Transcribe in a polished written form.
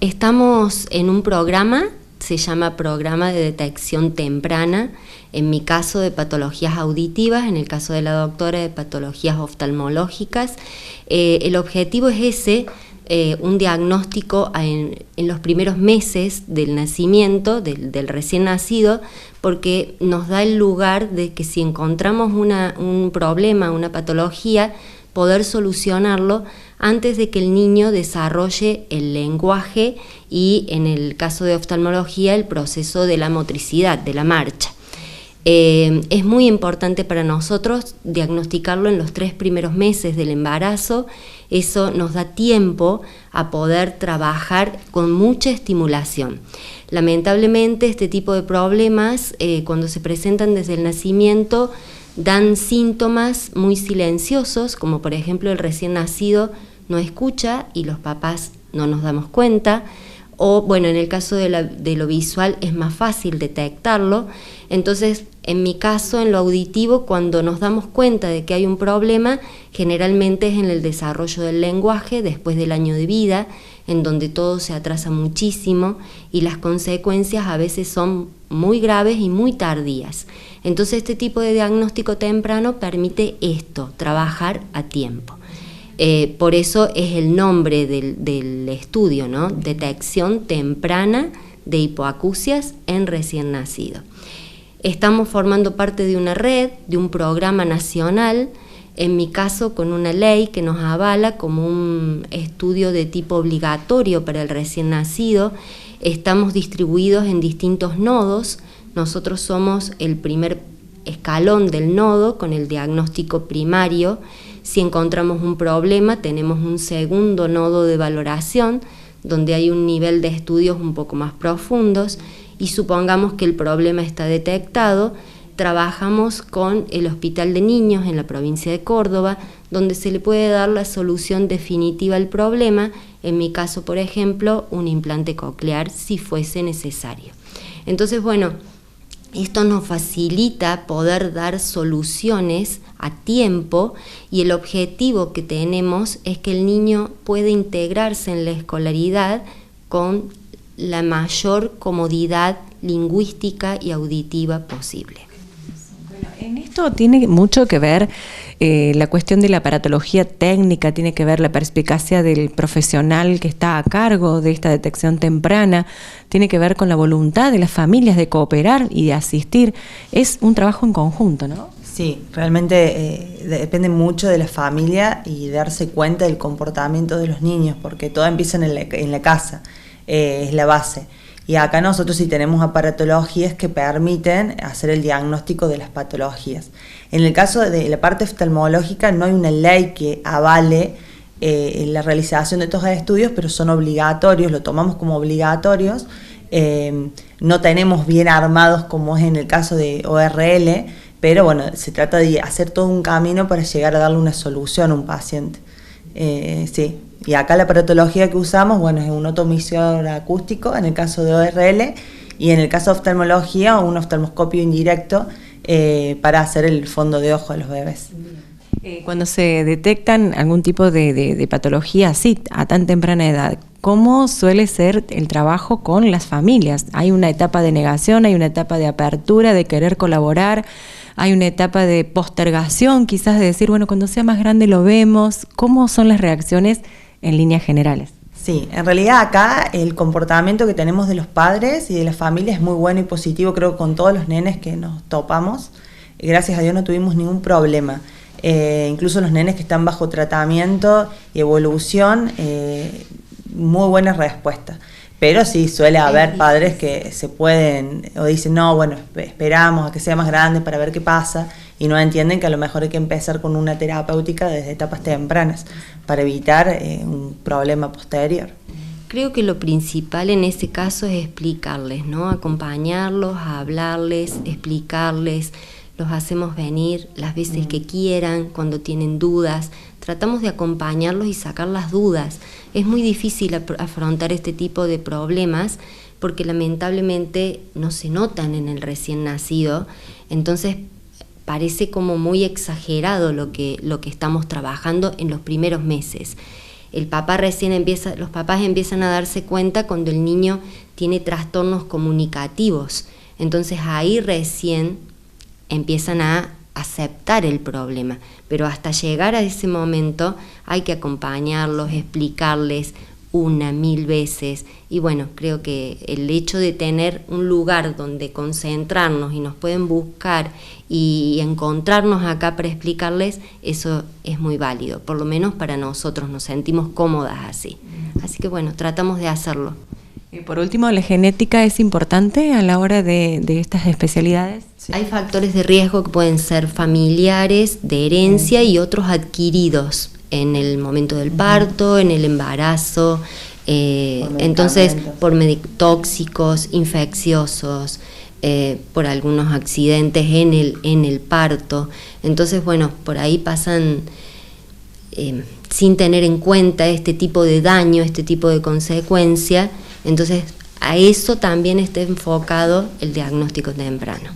Estamos en un programa, se llama Programa de Detección Temprana, en mi caso de patologías auditivas, en el caso de la doctora de patologías oftalmológicas. El objetivo es ese, un diagnóstico en los primeros meses del nacimiento, del recién nacido, porque nos da el lugar de que si encontramos un problema, una patología, poder solucionarlo antes de que el niño desarrolle el lenguaje y, en el caso de oftalmología, el proceso de la motricidad, de la marcha. Es muy importante para nosotros diagnosticarlo en los 3 primeros meses del embarazo. Eso nos da tiempo a poder trabajar con mucha estimulación. Lamentablemente, este tipo de problemas, cuando se presentan desde el nacimiento, dan síntomas muy silenciosos, como por ejemplo el recién nacido no escucha y los papás no nos damos cuenta, o bueno, en el caso de lo visual es más fácil detectarlo. Entonces, en mi caso, en lo auditivo, cuando nos damos cuenta de que hay un problema, generalmente es en el desarrollo del lenguaje después del año de vida, en donde todo se atrasa muchísimo y las consecuencias a veces son muy graves y muy tardías. Entonces, este tipo de diagnóstico temprano permite esto, trabajar a tiempo. Por eso es el nombre del estudio, ¿no? Detección temprana de hipoacusias en recién nacido. Estamos formando parte de una red, de un programa nacional, en mi caso con una ley que nos avala como un estudio de tipo obligatorio para el recién nacido. Estamos distribuidos en distintos nodos. Nosotros somos el primer escalón del nodo con el diagnóstico primario. Si encontramos un problema, tenemos un segundo nodo de valoración, donde hay un nivel de estudios un poco más profundos, y supongamos que el problema está detectado, trabajamos con el Hospital de Niños en la provincia de Córdoba, donde se le puede dar la solución definitiva al problema, en mi caso, por ejemplo, un implante coclear si fuese necesario. Entonces, bueno, esto nos facilita poder dar soluciones a tiempo, y el objetivo que tenemos es que el niño pueda integrarse en la escolaridad con la mayor comodidad lingüística y auditiva posible. Bueno, en esto tiene mucho que ver la cuestión de la aparatología técnica, tiene que ver la perspicacia del profesional que está a cargo de esta detección temprana, tiene que ver con la voluntad de las familias de cooperar y de asistir. Es un trabajo en conjunto, ¿no? Sí, realmente depende mucho de la familia y darse cuenta del comportamiento de los niños, porque todo empieza en la casa, es la base. Y acá nosotros sí tenemos aparatologías que permiten hacer el diagnóstico de las patologías. En el caso de la parte oftalmológica no hay una ley que avale la realización de estos estudios, pero son obligatorios, lo tomamos como obligatorios. No tenemos bien armados como es en el caso de ORL, pero bueno, se trata de hacer todo un camino para llegar a darle una solución a un paciente. Sí. Y acá la aparatología que usamos, bueno, es un otomisor acústico en el caso de ORL, y en el caso de oftalmología, un oftalmoscopio indirecto para hacer el fondo de ojo de los bebés. Cuando se detectan algún tipo de patología así, a tan temprana edad, ¿cómo suele ser el trabajo con las familias? ¿Hay una etapa de negación, hay una etapa de apertura, de querer colaborar? ¿Hay una etapa de postergación, quizás de decir, bueno, cuando sea más grande lo vemos? ¿Cómo son las reacciones en líneas generales? Sí, en realidad acá el comportamiento que tenemos de los padres y de la familia es muy bueno y positivo, creo, con todos los nenes que nos topamos. Gracias a Dios no tuvimos ningún problema. Incluso los nenes que están bajo tratamiento y evolución, muy buena respuesta. Pero sí, suele haber padres que se pueden, o dicen, no, bueno, esperamos a que sea más grande para ver qué pasa, y no entienden que a lo mejor hay que empezar con una terapéutica desde etapas tempranas para evitar un problema posterior. Creo que lo principal en ese caso es explicarles, ¿no? Acompañarlos, hablarles, explicarles. Los hacemos venir las veces que quieran, cuando tienen dudas. Tratamos de acompañarlos y sacar las dudas. Es muy difícil afrontar este tipo de problemas porque lamentablemente no se notan en el recién nacido. Entonces parece como muy exagerado lo que estamos trabajando en los primeros meses. los papás empiezan a darse cuenta cuando el niño tiene trastornos comunicativos. Entonces ahí recién empiezan a aceptar el problema, pero hasta llegar a ese momento hay que acompañarlos, explicarles 1, 1000 veces, y bueno, creo que el hecho de tener un lugar donde concentrarnos y nos pueden buscar y encontrarnos acá para explicarles, eso es muy válido, por lo menos para nosotros nos sentimos cómodas así que bueno, tratamos de hacerlo. Y por último, ¿la genética es importante a la hora de estas especialidades? Sí. Hay factores de riesgo que pueden ser familiares, de herencia y otros adquiridos en el momento del parto, en el embarazo, entonces por tóxicos, infecciosos, por algunos accidentes en el parto. Entonces, bueno, por ahí pasan sin tener en cuenta este tipo de daño, este tipo de consecuencia. Entonces, a eso también está enfocado el diagnóstico temprano.